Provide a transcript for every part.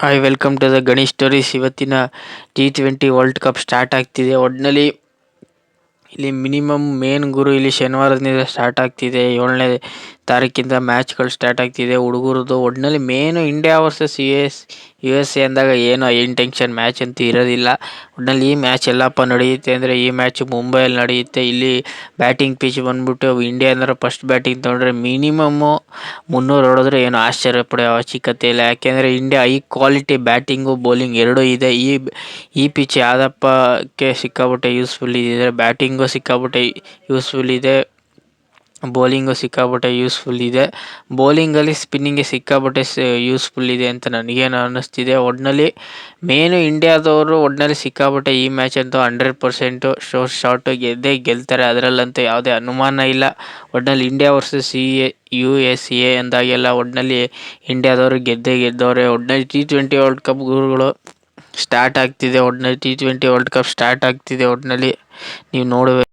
Hi welcome to the Ganesh stories. ಇವತ್ತಿನ T20 world cup start ಆಗ್ತಿದೆ. ಒಟ್ಟಿನಲ್ಲಿ ಇಲ್ಲಿ ಮಿನಿಮಮ್ ಮೇನ್ ಗುರು ಇಲ್ಲಿ ಶನಿವಾರದಿಂದ ಸ್ಟಾರ್ಟ್ ಆಗ್ತಿದೆ. 7ನೇ ತಾರೀಕಿಂದ ಮ್ಯಾಚ್ಗಳು ಸ್ಟಾರ್ಟ್ ಆಗ್ತಿದೆ ಹುಡುಗರದು. ಒಟ್ಟಿನಲ್ಲಿ ಮೇನು ಇಂಡಿಯಾ ವರ್ಸಸ್ US ಅಂದಾಗ ಏನು ಟೆನ್ಷನ್ ಮ್ಯಾಚ್ ಅಂತೂ ಇರೋದಿಲ್ಲ. ಒಟ್ಟಿನಲ್ಲಿ ಈ ಮ್ಯಾಚ್ ಎಲ್ಲಪ್ಪ ನಡೆಯುತ್ತೆ ಅಂದರೆ ಈ ಮ್ಯಾಚ್ ಮುಂಬೈಯಲ್ಲಿ ನಡೆಯುತ್ತೆ. ಇಲ್ಲಿ ಬ್ಯಾಟಿಂಗ್ ಪಿಚ್ ಬಂದ್ಬಿಟ್ಟು ಇಂಡಿಯಾ ಅಂದ್ರೆ ಫಸ್ಟ್ ಬ್ಯಾಟಿಂಗ್ ತೊಗೊಂಡ್ರೆ ಮಿನಿಮಮ್ಮು 300 ಹೊಡೆದ್ರೆ ಏನು ಆಶ್ಚರ್ಯ ಪಡೋ ಅವಶ್ಯಕತೆ ಇಲ್ಲ. ಯಾಕೆಂದರೆ India high quality batting bowling ಎರಡೂ ಇದೆ. ಈ ಪಿಚ್ ಯಾದಪ್ಪಕ್ಕೆ ಸಿಕ್ಕಾಪಟ್ಟೆ ಯೂಸ್ಫುಲ್ ಇದೆ. ಬ್ಯಾಟಿಂಗು ಸಿಕ್ಕಾಪಟ್ಟೆ ಯೂಸ್ಫುಲ್ ಇದೆ, ಬೌಲಿಂಗು ಸಿಕ್ಕಾಪಟ್ಟೆ ಯೂಸ್ಫುಲ್ ಇದೆ. ಬೌಲಿಂಗಲ್ಲಿ ಸ್ಪಿನ್ನಿಂಗ್ಗೆ ಸಿಕ್ಕಾಪಟ್ಟೆ ಯೂಸ್ಫುಲ್ ಇದೆ ಅಂತ ನನಗೇನು ಅನ್ನಿಸ್ತಿದೆ. ಒಟ್ಟಿನಲ್ಲಿ ಮೇನು ಇಂಡಿಯಾದವರು ಒಟ್ಟಿನಲ್ಲಿ ಸಿಕ್ಕಾಪಟ್ಟೆ ಈ ಮ್ಯಾಚ್ ಅಂತೂ 100% ಶಾರ್ಟು ಗೆದ್ದೇ ಗೆಲ್ತಾರೆ, ಅದರಲ್ಲಂತೂ ಯಾವುದೇ ಅನುಮಾನ ಇಲ್ಲ. ಒಟ್ಟಿನಲ್ಲಿ ಇಂಡಿಯಾ ವರ್ಸಸ್ USA ಅಂದಾಗೆಲ್ಲ ಒಟ್ಟಿನಲ್ಲಿ ಇಂಡಿಯಾದವರು ಗೆದ್ದೇ ಗೆದ್ದವ್ರೆ. ಒಟ್ಟಿನಲ್ಲಿ T20 ವರ್ಲ್ಡ್ ಕಪ್ ಗುರುಗಳು ಸ್ಟಾರ್ಟ್ ಆಗ್ತಿದೆ. ಒಟ್ಟಿನಲ್ಲಿ T20 ವರ್ಲ್ಡ್ ಕಪ್ ಸ್ಟಾರ್ಟ್ ಆಗ್ತಿದೆ. ಒಟ್ಟಿನಲ್ಲಿ ನೀವು ನೋಡಬೇಕು.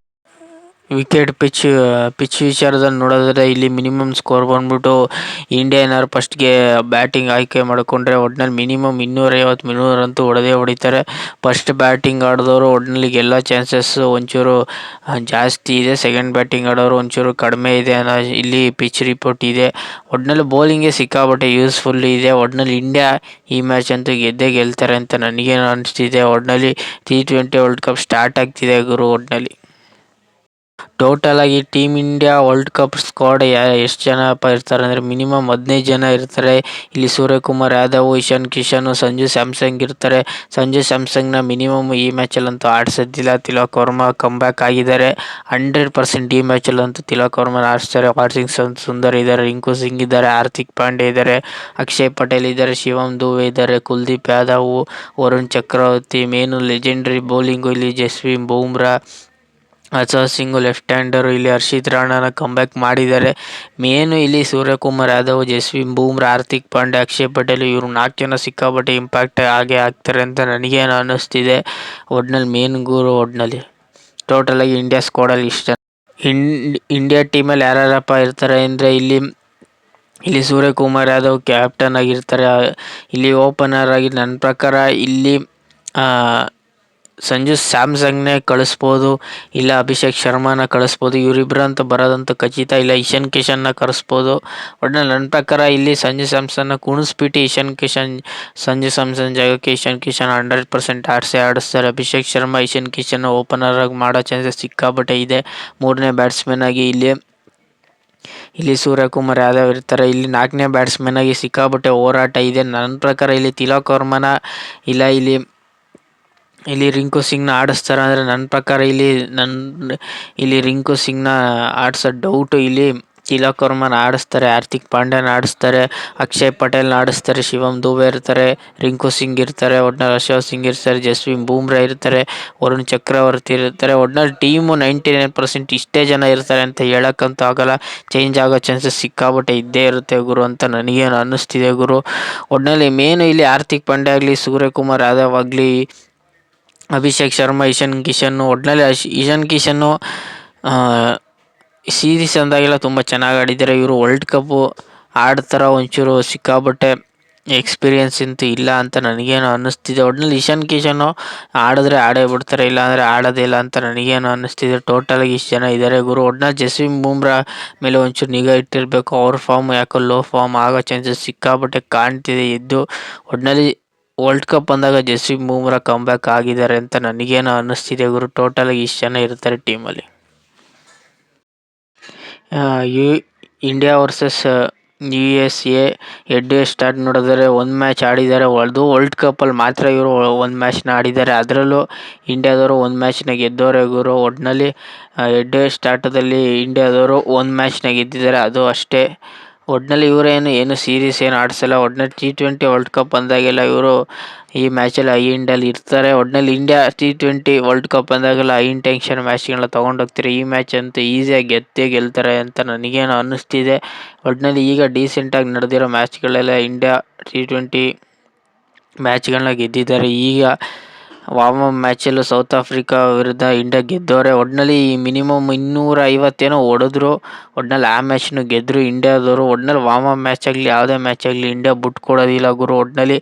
ವಿಕೆಟ್ ಪಿಚ್ ವಿಚಾರದಲ್ಲಿ ನೋಡೋದಾದ್ರೆ ಇಲ್ಲಿ ಮಿನಿಮಮ್ ಸ್ಕೋರ್ ಬಂದ್ಬಿಟ್ಟು ಇಂಡಿಯಾ ಏನಾದ್ರು ಫಸ್ಟ್ಗೆ ಬ್ಯಾಟಿಂಗ್ ಆಯ್ಕೆ ಮಾಡಿಕೊಂಡ್ರೆ ಒಟ್ಟಿನಲ್ಲಿ ಮಿನಿಮಮ್ 250-300 ಅಂತೂ ಹೊಡಿತಾರೆ. ಫಸ್ಟ್ ಬ್ಯಾಟಿಂಗ್ ಆಡಿದವರು ಒಟ್ಟಿನಲ್ಲಿ ಗೆಲ್ಲೋ ಚಾನ್ಸಸ್ ಒಂಚೂರು ಜಾಸ್ತಿ ಇದೆ. ಸೆಕೆಂಡ್ ಬ್ಯಾಟಿಂಗ್ ಆಡೋರು ಒಂಚೂರು ಕಡಿಮೆ ಇದೆ ಅನ್ನೋ ಇಲ್ಲಿ ಪಿಚ್ ರಿಪೋರ್ಟ್ ಇದೆ. ಒಟ್ಟಿನಲ್ಲಿ ಬೌಲಿಂಗ್ಗೆ ಸಿಕ್ಕಾಪಟ್ಟೆ ಯೂಸ್ಫುಲ್ ಇದೆ. ಒಟ್ಟಿನಲ್ಲಿ ಇಂಡಿಯಾ ಈ ಮ್ಯಾಚ್ ಅಂತೂ ಗೆದ್ದೇ ಗೆಲ್ತಾರೆ ಅಂತ ನನಗೇನು ಅನಿಸ್ತಿದೆ. ಒಟ್ಟಿನಲ್ಲಿ T20 ವರ್ಲ್ಡ್ ಕಪ್ ಸ್ಟಾರ್ಟ್ ಆಗ್ತಿದೆ ಗುರು. ಒಟ್ಟಿನಲ್ಲಿ ಟೋಟಲ್ ಆಗಿ team India world cup squad ಎಷ್ಟು ಜನಪ್ಪ ಇರ್ತಾರೆ ಅಂದರೆ ಮಿನಿಮಮ್ 15 ಜನ ಇರ್ತಾರೆ. ಇಲ್ಲಿ ಸೂರ್ಯಕುಮಾರ್ ಯಾದವ್, ಇಶಾನ್ ಕಿಶನ್, ಸಂಜು ಸ್ಯಾಮ್ಸಂಗ್ ಇರ್ತಾರೆ. ಸಂಜು ಸ್ಯಾಮ್ಸಂಗ್ನ ಮಿನಿಮಮ್ ಈ ಮ್ಯಾಚಲ್ಲಂತೂ ಆಡಿಸೋದಿಲ್ಲ. ತಿಲಕ್ ವರ್ಮಾ ಕಮ್ಬ್ಯಾಕ್ ಆಗಿದ್ದಾರೆ. 100% ಈ ಮ್ಯಾಚಲ್ಲಂತೂ ತಿಲಕ್ ವರ್ಮಾ ಆಡಿಸ್ತಾರೆ. ವಾಷಿಂಗ್ಟನ್ ಸುಂದರ್ ಇದ್ದಾರೆ, ರಿಂಕು ಸಿಂಗ್ ಇದ್ದಾರೆ, ಹಾರ್ದಿಕ್ ಪಾಂಡ್ಯ ಇದ್ದಾರೆ, ಅಕ್ಷಯ್ ಪಟೇಲ್ ಇದ್ದಾರೆ, ಶಿವಮ್ ದುಬೆ ಇದ್ದಾರೆ, ಕುಲ್ದೀಪ್ ಯಾದವ್, ವರುಣ್ ಚಕ್ರವರ್ತಿ. ಮೇನು ಲೆಜೆಂಡ್ರಿ ಬೌಲಿಂಗು ಇಲ್ಲಿ ಜಸ್ಪ್ರೀತ್ ಬೂಮ್ರಾ, ಅಜರ್ ಸಿಂಗ್ ಲೆಫ್ಟ್ ಹ್ಯಾಂಡರು. ಇಲ್ಲಿ ಹರ್ಷಿತ್ ರಾಣಾನ ಕಂಬ್ಯಾಕ್ ಮಾಡಿದ್ದಾರೆ. ಮೇನು ಇಲ್ಲಿ ಸೂರ್ಯಕುಮಾರ್ ಯಾದವ್, ಜಸ್ಪ್ರೀತ್ ಬೂಮ್ರಾ, ಹಾರ್ದಿಕ್ ಪಾಂಡ್ಯ, ಅಕ್ಷಯ್ ಪಟೇಲ್ ಇವರು 4 ಜನ ಸಿಕ್ಕಾಪಟ್ಟೆ ಇಂಪ್ಯಾಕ್ಟ್ ಆಗೇ ಆಗ್ತಾರೆ ಅಂತ ನನಗೇನು ಅನ್ನಿಸ್ತಿದೆ. ಒಟ್ಟಿನಲ್ಲಿ ಮೇನ್ ಗುರು ಒಟ್ಟಿನಲ್ಲಿ ಟೋಟಲಾಗಿ ಇಂಡಿಯಾ ಸ್ಕ್ವಾಡಲ್ಲಿ ಇಷ್ಟ. ಇಂಡಿಯಾ ಟೀಮಲ್ಲಿ ಯಾರ್ಯಾರಪ್ಪ ಇರ್ತಾರೆ ಅಂದರೆ ಇಲ್ಲಿ ಸೂರ್ಯಕುಮಾರ್ ಯಾದವ್ ಕ್ಯಾಪ್ಟನ್ ಆಗಿರ್ತಾರೆ. ಇಲ್ಲಿ ಓಪನರ್ ಆಗಿ ನನ್ನ ಪ್ರಕಾರ ಇಲ್ಲಿ ಸಂಜು ಸ್ಯಾಮ್ಸಂಗ್ನೇ ಕಳಿಸ್ಬೋದು, ಇಲ್ಲ ಅಭಿಷೇಕ್ ಶರ್ಮಾನ ಕಳಿಸ್ಬೋದು. ಇವರಿಬ್ಬರಂತೂ ಬರೋದಂತೂ ಖಚಿತ. ಇಲ್ಲ ಇಶಾನ್ ಕಿಶನ್ನ ಕರೆಸ್ಬೋದು. ಒಟ್ಟಿನಲ್ಲಿ ನನ್ನ ಪ್ರಕಾರ ಇಲ್ಲಿ ಸಂಜು ಸ್ಯಾಮ್ಸನ್ನ ಕುಣಿಸ್ಬಿಟ್ಟು ಸಂಜು ಸ್ಯಾಮ್ಸನ್ ಜಾಗಕ್ಕೆ ಇಶಾನ್ ಕಿಶನ್ 100% ಆಡಿಸ್ತಾರೆ. ಅಭಿಷೇಕ್ ಶರ್ಮಾ, ಇಶಾನ್ ಕಿಶನ್ ಓಪನರ್ ಆಗಿ ಮಾಡೋ ಚಾನ್ಸಸ್ ಸಿಕ್ಕಾಪಟ್ಟೆ ಇದೆ. 3ನೇ ಬ್ಯಾಟ್ಸ್ಮನ್ ಆಗಿ ಇಲ್ಲಿ ಸೂರ್ಯಕುಮಾರ್ ಯಾದವ್ ಇರ್ತಾರೆ. ಇಲ್ಲಿ 4ನೇ ಬ್ಯಾಟ್ಸ್ಮನ್ ಆಗಿ ಸಿಕ್ಕಾಪಟ್ಟೆ ಹೋರಾಟ ಇದೆ. ನನ್ನ ಪ್ರಕಾರ ಇಲ್ಲಿ ತಿಲಕ್ ವರ್ಮನ ಇಲ್ಲ ಇಲ್ಲಿ ರಿಂಕು ಸಿಂಗ್ನ ಆಡಿಸ್ತಾರೆ ಅಂದರೆ ನನ್ನ ಪ್ರಕಾರ ಇಲ್ಲಿ ರಿಂಕು ಸಿಂಗ್ನ ಆಡಿಸೋ ಡೌಟು. ಇಲ್ಲಿ ತಿಲಕ್ ವರ್ಮನ ಆಡಿಸ್ತಾರೆ, ಹಾರ್ದಿಕ್ ಪಾಂಡ್ಯನ ಆಡಿಸ್ತಾರೆ, ಅಕ್ಷಯ್ ಪಟೇಲ್ನ ಆಡಿಸ್ತಾರೆ, ಶಿವಮ್ ದುಬೆ ಇರ್ತಾರೆ, ರಿಂಕು ಸಿಂಗ್ ಇರ್ತಾರೆ, ಒಟ್ನಲ್ಲಿ ಅಶೋಕ್ ಸಿಂಗ್ ಇರ್ತಾರೆ, ಜಸ್ಪ್ರೀತ್ ಬೂಮ್ರಾ ಇರ್ತಾರೆ, ವರುಣ್ ಚಕ್ರವರ್ತಿ ಇರ್ತಾರೆ. ಒಟ್ನಲ್ಲಿ ಟೀಮು 99% ಇಷ್ಟೇ ಜನ ಇರ್ತಾರೆ ಅಂತ ಹೇಳೋಕ್ಕಂತೂ ಆಗಲ್ಲ. ಚೇಂಜ್ ಆಗೋ ಚಾನ್ಸಸ್ ಸಿಕ್ಕಾಪಟ್ಟೆ ಇದ್ದೇ ಇರುತ್ತೆ ಗುರು ಅಂತ ನನಗೇನು ಅನ್ನಿಸ್ತಿದೆ ಗುರು. ಒಟ್ನಲ್ಲಿ ಮೇನು ಇಲ್ಲಿ ಹಾರ್ದಿಕ್ ಪಾಂಡ್ಯ ಆಗಲಿ, ಸೂರ್ಯಕುಮಾರ್ ಯಾದವ್ ಆಗಲಿ, ಅಭಿಷೇಕ್ ಶರ್ಮಾ, ಇಶಾನ್ ಕಿಶನ್ನು. ಒಟ್ಟಿನಲ್ಲಿ ಇಶಾನ್ ಕಿಶನ್ನು ಸೀರೀಸ್ ಅಂದಾಗೆಲ್ಲ ತುಂಬ ಚೆನ್ನಾಗಿ ಆಡಿದ್ದಾರೆ. ಇವರು ವರ್ಲ್ಡ್ ಕಪ್ಪು ಆಡ್ತಾರ ಒಂಚೂರು ಸಿಕ್ಕಾಪಟ್ಟೆ ಎಕ್ಸ್ಪೀರಿಯೆನ್ಸ್ ಅಂತೂ ಇಲ್ಲ ಅಂತ ನನಗೇನು ಅನ್ನಿಸ್ತಿದೆ. ಒಟ್ಟಿನಲ್ಲಿ ಇಶಾನ್ ಕಿಶನ್ನು ಆಡಿದ್ರೆ ಆಡೇ ಬಿಡ್ತಾರೆ, ಇಲ್ಲ ಅಂದರೆ ಆಡೋದೇ ಇಲ್ಲ ಅಂತ ನನಗೇನು ಅನ್ನಿಸ್ತಿದೆ. ಟೋಟಲಾಗಿ ಇಷ್ಟು ಜನ ಇದ್ದಾರೆ ಗುರು. ಒಟ್ಟಿನಲ್ಲಿ ಜಸ್ಪ್ರೀತ್ ಬೂಮ್ರಾ ಮೇಲೆ ಒಂಚೂರು ನಿಗಾ ಇಟ್ಟಿರಬೇಕು. ಅವ್ರ ಫಾರ್ಮ್ ಯಾಕೋ ಲೋ ಫಾರ್ಮ್ ಆಗೋ ಚಾನ್ಸಸ್ ಸಿಕ್ಕಾಪಟ್ಟೆ ಕಾಣ್ತಿದೆ ಎದ್ದು. ಒಟ್ಟಿನಲ್ಲಿ ವರ್ಲ್ಡ್ ಕಪ್ ಅಂದಾಗ ಜಸ್ಪ್ರೀತ್ ಬೂಮ್ರಾ ಕಂಬ್ಯಾಕ್ ಆಗಿದ್ದಾರೆ ಅಂತ ನನಗೇನು ಅನ್ನಿಸ್ತಿದೆ ಗುರು. ಟೋಟಲಾಗಿ ಇಷ್ಟು ಜನ ಇರ್ತಾರೆ ಟೀಮಲ್ಲಿ. India versus USA head start ನೋಡಿದರೆ ಒಂದು ಮ್ಯಾಚ್ ಆಡಿದ್ದಾರೆ. ಅದು ವರ್ಲ್ಡ್ ಕಪ್ಪಲ್ಲಿ ಮಾತ್ರ ಇವರು ಒಂದು ಮ್ಯಾಚ್ನ ಆಡಿದ್ದಾರೆ. ಅದರಲ್ಲೂ ಇಂಡಿಯಾದವರು ಒಂದು ಮ್ಯಾಚ್ನ ಗೆದ್ದವರೇ ಗುರು. ಒಟ್ಟಿನಲ್ಲಿ ಹೆಡ್ ಸ್ಟಾರ್ಟದಲ್ಲಿ ಇಂಡಿಯಾದವರು ಒಂದು ಮ್ಯಾಚ್ನ ಗೆದ್ದಿದ್ದಾರೆ, ಅದು ಅಷ್ಟೇ. ಒಟ್ಟಿನಲ್ಲಿ ಇವರೇನು ಸೀರೀಸ್ ಏನು ಆಡಿಸಲ್ಲ. ಒಟ್ಟಿನಲ್ಲಿ T20 ವರ್ಲ್ಡ್ ಕಪ್ ಅಂದಾಗೆಲ್ಲ ಇವರು ಈ ಮ್ಯಾಚಲ್ಲಿ ಹೈ ಎಂಡಲ್ಲಿ ಇರ್ತಾರೆ. ಒಟ್ಟಿನಲ್ಲಿ ಇಂಡಿಯಾ T20 ವರ್ಲ್ಡ್ ಕಪ್ ಅಂದಾಗೆಲ್ಲ ಹೈ ಇಂಟೆನ್ಷನ್ ಮ್ಯಾಚ್ಗಳನ್ನ ತೊಗೊಂಡೋಗ್ತಾರೆ. ಈ ಮ್ಯಾಚ್ ಅಂತೂ ಈಸಿಯಾಗಿ ಗೆಲ್ತಾರೆ ಅಂತ ನನಗೇನು ಅನ್ನಿಸ್ತಿದೆ. ಒಟ್ಟಿನಲ್ಲಿ ಈಗ ಡೀಸೆಂಟಾಗಿ ನಡೆದಿರೋ ಮ್ಯಾಚ್ಗಳೆಲ್ಲ ಇಂಡಿಯಾ T20 ಮ್ಯಾಚ್ಗಳನ್ನ ಗೆದ್ದಿದ್ದಾರೆ. ಈಗ ವಾರ್ಮ್ ಮ್ಯಾಚಲ್ಲೂ ಸೌತ್ ಆಫ್ರಿಕಾ ವಿರುದ್ಧ ಇಂಡಿಯಾ ಗೆದ್ದವ್ರೆ. ಒಟ್ನಲ್ಲಿ ಮಿನಿಮಮ್ 250 ಏನೋ ಹೊಡೆದ್ರು. ಒಟ್ನಲ್ಲಿ ಆ ಮ್ಯಾಚ್ನು ಗೆದ್ರು ಇಂಡಿಯಾದವರು. ಒಟ್ನಲ್ಲಿ ವಾರ್ಮ್ ಮ್ಯಾಚ್ ಆಗಲಿ ಯಾವುದೇ ಮ್ಯಾಚ್ ಆಗಲಿ ಇಂಡಿಯಾ ಬಿಟ್ಕೊಡೋದಿಲ್ಲ ಗುರು. ಒಟ್ನಲ್ಲಿ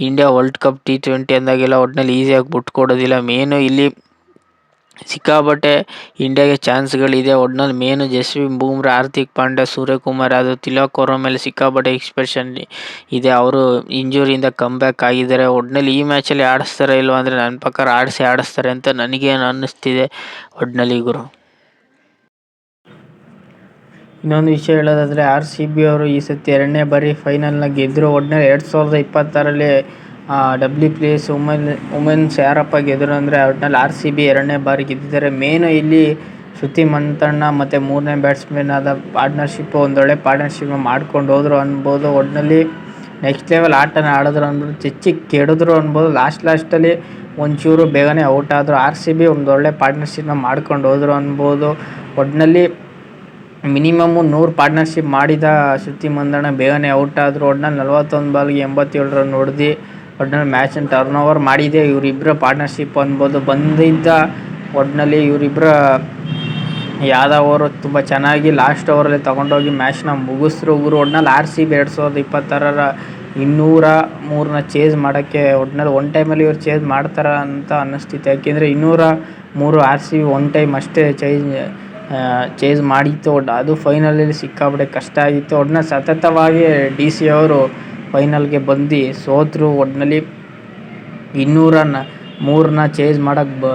ಇಂಡಿಯಾ ವರ್ಲ್ಡ್ ಕಪ್ T20 ಅಂದಾಗೆಲ್ಲ ಒಟ್ನಲ್ಲಿ ಈಸಿಯಾಗಿ ಬಿಟ್ಕೊಡೋದಿಲ್ಲ. ಮೇನು ಇಲ್ಲಿ ಸಿಕ್ಕಾಪಟ್ಟೆ ಇಂಡಿಯಾಗೆ ಚಾನ್ಸ್ಗಳಿದೆ. ಒಟ್ನಲ್ಲಿ ಮೇನು ಜಸ್ಪ್ರೀತ್ ಬೂಮ್ರಾ, ಹಾರ್ದಿಕ್ ಪಾಂಡ್ಯ, ಸೂರ್ಯಕುಮಾರ್ ಯಾದವ್, ತಿಲಕ್ ವರ್ಮಾ ಮೇಲೆ ಸಿಕ್ಕಾಪಟ್ಟೆ ಎಕ್ಸ್ಪೆಕ್ಟೇಷನ್ ಇದೆ. ಅವರು ಇಂಜುರಿಯಿಂದ ಕಮ್ ಬ್ಯಾಕ್ ಆಗಿದ್ದಾರೆ. ಒಟ್ನಲ್ಲಿ ಈ ಮ್ಯಾಚಲ್ಲಿ ಆಡಿಸ್ತಾರೆ ಇಲ್ವಾ ಅಂದರೆ ನನ್ನ ಪ್ರಕಾರ ಆಡಿಸ್ತಾರೆ ಅಂತ ನನಗೇನು ಅನ್ನಿಸ್ತಿದೆ ಒಟ್ನಲ್ಲಿ ಗುರು. ಇನ್ನೊಂದು ವಿಷಯ ಹೇಳೋದಾದರೆ RCB ಅವರು ಈ ಸತಿ 2ನೇ ಬಾರಿ ಫೈನಲ್ನ ಗೆದ್ದರು. ಒಟ್ನಲ್ಲಿ 2026ರಲ್ಲಿ WPS ವುಮೆನ್ಸ್ ಯಾರಪ್ಪ ಗೆದ್ದರು ಅಂದರೆ ಒಟ್ನಲ್ಲಿ RCB 2ನೇ ಬಾರಿ ಗೆದ್ದಿದ್ದಾರೆ. ಮೇನು ಇಲ್ಲಿ ಶ್ರುತಿ ಮಂತಣ್ಣ ಮತ್ತು 3ನೇ ಬ್ಯಾಟ್ಸ್ಮನ್ ಆದ ಪಾರ್ಟ್ನರ್ಶಿಪ್ ಒಂದೊಳ್ಳೆ ಪಾರ್ಟ್ನರ್ಶಿಪ್ ಮಾಡ್ಕೊಂಡು ಹೋದ್ರು ಅನ್ಬೋದು. ಒಟ್ನಲ್ಲಿ ನೆಕ್ಸ್ಟ್ ಲೆವೆಲ್ ಆಟನ ಆಡಿದ್ರು ಅನ್ಬೋದು. ಚೆಚ್ಚಿ ಕೆಡಿದ್ರು ಅನ್ಬೋದು. ಲಾಸ್ಟಲ್ಲಿ ಒಂಚೂರು ಬೇಗನೆ ಔಟ್ ಆದರು. RCB ಒಂದೊಳ್ಳೆ ಪಾರ್ಟ್ನರ್ಶಿಪ್ನ ಮಾಡ್ಕೊಂಡು ಹೋದ್ರು ಅನ್ಬೋದು. ಒಟ್ನಲ್ಲಿ ಮಿನಿಮಮ್ 100 ಪಾರ್ಟ್ನರ್ಶಿಪ್ ಮಾಡಿದ ಶ್ರುತಿ ಮಂದಣ್ಣ ಬೇಗನೆ ಔಟ್ ಆದರು. ಒಟ್ನಲ್ಲಿ 41 ಬಾಲ್ಗೆ 87 ರನ್ ಹೊಡೆದು ಒಟ್ನಲ್ಲಿ ಮ್ಯಾಚನ್ನು ಟರ್ನ್ ಓವರ್ ಮಾಡಿದೆ ಇವರಿಬ್ಬರ ಪಾರ್ಟ್ನರ್ಶಿಪ್ ಅನ್ಬೋದು. ಬಂದಿದ್ದ ಒಟ್ನಲ್ಲಿ ಇವರಿಬ್ಬರ ಯಾದವ್ ಅವರು ತುಂಬ ಚೆನ್ನಾಗಿ ಲಾಸ್ಟ್ ಓವರಲ್ಲಿ ತೊಗೊಂಡೋಗಿ ಮ್ಯಾಚ್ನ ಮುಗಿಸಿದ್ರು ಗುರು. ಒಟ್ನಲ್ಲಿ RCB 2026ರ 203ನ ಚೇಸ್ ಮಾಡೋಕ್ಕೆ ಒಟ್ನಲ್ಲಿ ಒನ್ ಟೈಮಲ್ಲಿ ಇವ್ರು ಚೇಸ್ ಮಾಡ್ತಾರ ಅಂತ ಅನ್ನಿಸ್ತಿತ್ತು. ಯಾಕೆಂದರೆ 203 RCB ಒನ್ ಟೈಮ್ ಅಷ್ಟೇ ಚೇಸ್ ಮಾಡಿತ್ತು. ಅದು ಫೈನಲಲ್ಲಿ ಸಿಕ್ಕಾಪಟ್ಟೆ ಕಷ್ಟ ಆಗಿತ್ತು. ಒಟ್ನಲ್ಲಿ ಸತತವಾಗಿ DC ಅವರು ಫೈನಲ್ಗೆ ಬಂದು ಸೋತರು. ಒಟ್ನಲ್ಲಿ 203ನ ಚೇಸ್ ಮಾಡೋಕ್ಕೆ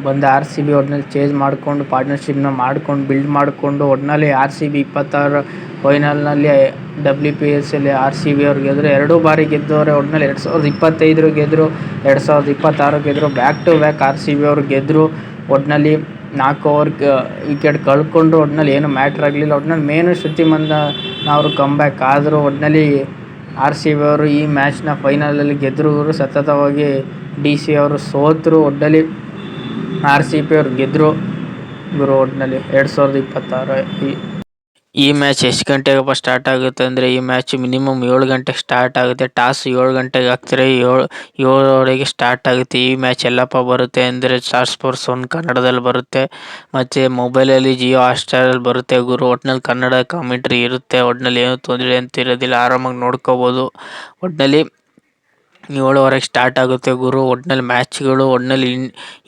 ಬಂದ RCB ಒಟ್ನಲ್ಲಿ ಚೇಸ್ ಮಾಡಿಕೊಂಡು ಪಾರ್ಟ್ನರ್ಶಿಪ್ನ ಮಾಡ್ಕೊಂಡು ಬಿಲ್ಡ್ ಮಾಡಿಕೊಂಡು ಒಟ್ನಲ್ಲಿ RCB 26 ಫೈನಲ್ನಲ್ಲಿ WPSಲ್ಲಿ RCB ಅವ್ರು ಗೆದ್ದರು. 2 ಬಾರಿ ಗೆದ್ದವ್ರೆ. ಒಟ್ನಲ್ಲಿ 2025 ಗೆದ್ದರು, 2026 ಗೆದ್ದರು. ಬ್ಯಾಕ್ ಟು ಬ್ಯಾಕ್ RCB ಅವರು ಗೆದ್ದರು. ಒಟ್ನಲ್ಲಿ 4 ಓವರ್ ವಿಕೆಟ್ ಕಳ್ಕೊಂಡ್ರು. ಒಟ್ನಲ್ಲಿ ಏನು ಮ್ಯಾಟ್ರ್ ಆಗಲಿಲ್ಲ. ಒಟ್ನಲ್ಲಿ ಮೇನು ಶ್ರುತಿ ಮಂದಣ್ಣ ಅವರು ಕಮ್ ಬ್ಯಾಕ್ ಆದರು. ಒಟ್ನಲ್ಲಿ RCB ಅವರು ಈ ಮ್ಯಾಚ್ನ ಫೈನಲಲ್ಲಿ ಗೆದ್ದರು. ಸತತವಾಗಿ DC ಅವರು ಸೋತರು. ಒಟ್ನಲ್ಲಿ RCB ಅವರು ಗೆದ್ದರು ಗುರು. ಒಟ್ನಲ್ಲಿ 2026 ಈ ಮ್ಯಾಚ್ ಎಷ್ಟು ಗಂಟೆಗಪ್ಪ ಸ್ಟಾರ್ಟ್ ಆಗುತ್ತೆ ಅಂದರೆ ಈ ಮ್ಯಾಚ್ ಮಿನಿಮಮ್ 7 ಗಂಟೆಗೆ ಸ್ಟಾರ್ಟ್ ಆಗುತ್ತೆ. ಟಾಸ್ 7 ಗಂಟೆಗೆ ಹಾಕ್ತಾರೆ, 7:00 ಸ್ಟಾರ್ಟ್ ಆಗುತ್ತೆ. ಈ ಮ್ಯಾಚ್ ಎಲ್ಲಪ್ಪ ಬರುತ್ತೆ ಅಂದರೆ ಸ್ಟಾರ್ ಸ್ಪೋರ್ಟ್ಸ್ 1 ಕನ್ನಡದಲ್ಲಿ ಬರುತ್ತೆ ಮತ್ತು ಮೊಬೈಲಲ್ಲಿ ಜಿಯೋ ಹಾಟ್ಸ್ಟಾರಲ್ಲಿ ಬರುತ್ತೆ ಗುರು. ಒಟ್ನಲ್ಲಿ ಕನ್ನಡ ಕಾಮೆಂಟ್ರಿ ಇರುತ್ತೆ. ಒಟ್ನಲ್ಲಿ ಏನೂ ತೊಂದರೆ ಅಂತ ಇರೋದಿಲ್ಲ, ಆರಾಮಾಗಿ ನೋಡ್ಕೋಬೋದು. ಒಟ್ನಲ್ಲಿ 7:00 ಸ್ಟಾರ್ಟ್ ಆಗುತ್ತೆ ಗುರು. ಒಟ್ನಲ್ಲಿ ಮ್ಯಾಚ್ಗಳು ಒಟ್ನಲ್ಲಿ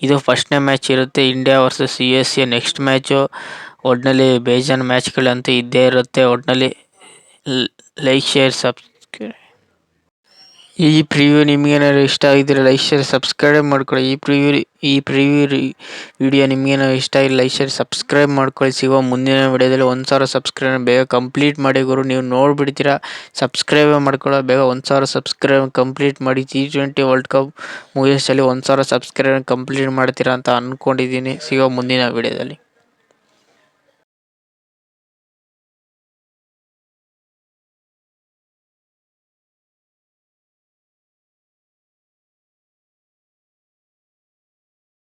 ಇದು ಫಸ್ಟ್ನೇ ಮ್ಯಾಚ್ ಇರುತ್ತೆ India versus USA. Next match ಒಟ್ನಲ್ಲಿ ಬೇಜಾನ್ ಮ್ಯಾಚ್ಗಳಂತೂ ಇದ್ದೇ ಇರುತ್ತೆ. ಒಟ್ನಲ್ಲಿ ಲೈಕ್, ಶೇರ್, ಸಬ್ಸ್ಕ್ರೈಬ್. ಈ ಪ್ರಿವ್ಯೂ ನಿಮಗೇನಾದ್ರು ಇಷ್ಟ ಆಗಿದ್ರೆ ಲೈಕ್, ಶೇರ್, ಸಬ್ಸ್ಕ್ರೈಬ್ ಮಾಡ್ಕೊಳ್ಳಿ. ಈ ಪ್ರಿವ್ಯೂ ವಿಡಿಯೋ ನಿಮಗೇನಾದ್ರು ಇಷ್ಟ ಆಗಿಲ್ಲ ಲೈಕ್, ಶೇರ್, ಸಬ್ಸ್ಕ್ರೈಬ್ ಮಾಡ್ಕೊಳ್ಳಿ. ಸಿಗೋ ಮುಂದಿನ ವಿಡಿಯೋದಲ್ಲಿ 1,000 ಸಬ್ಸ್ಕ್ರೈಬ್ ಬೇಗ ಕಂಪ್ಲೀಟ್ ಮಾಡಿ ಗುರು. ನೀವು ನೋಡ್ಬಿಡ್ತೀರಾ, ಸಬ್ಸ್ಕ್ರೈಬ್ ಮಾಡ್ಕೊಳ್ಳೋ ಬೇಗ 1,000 ಸಬ್ಸ್ಕ್ರೈಬ್ ಕಂಪ್ಲೀಟ್ ಮಾಡಿ. T20 ವರ್ಲ್ಡ್ ಕಪ್ ಮುಗಿಯೋಷ್ಟರಲ್ಲಿ 1,000 ಸಬ್ಸ್ಕ್ರೈಬ್ ಕಂಪ್ಲೀಟ್ ಮಾಡ್ತೀರಾ ಅಂತ ಅಂದ್ಕೊಂಡಿದ್ದೀನಿ. ಸಿಗೋ ಮುಂದಿನ ವಿಡಿಯೋದಲ್ಲಿ.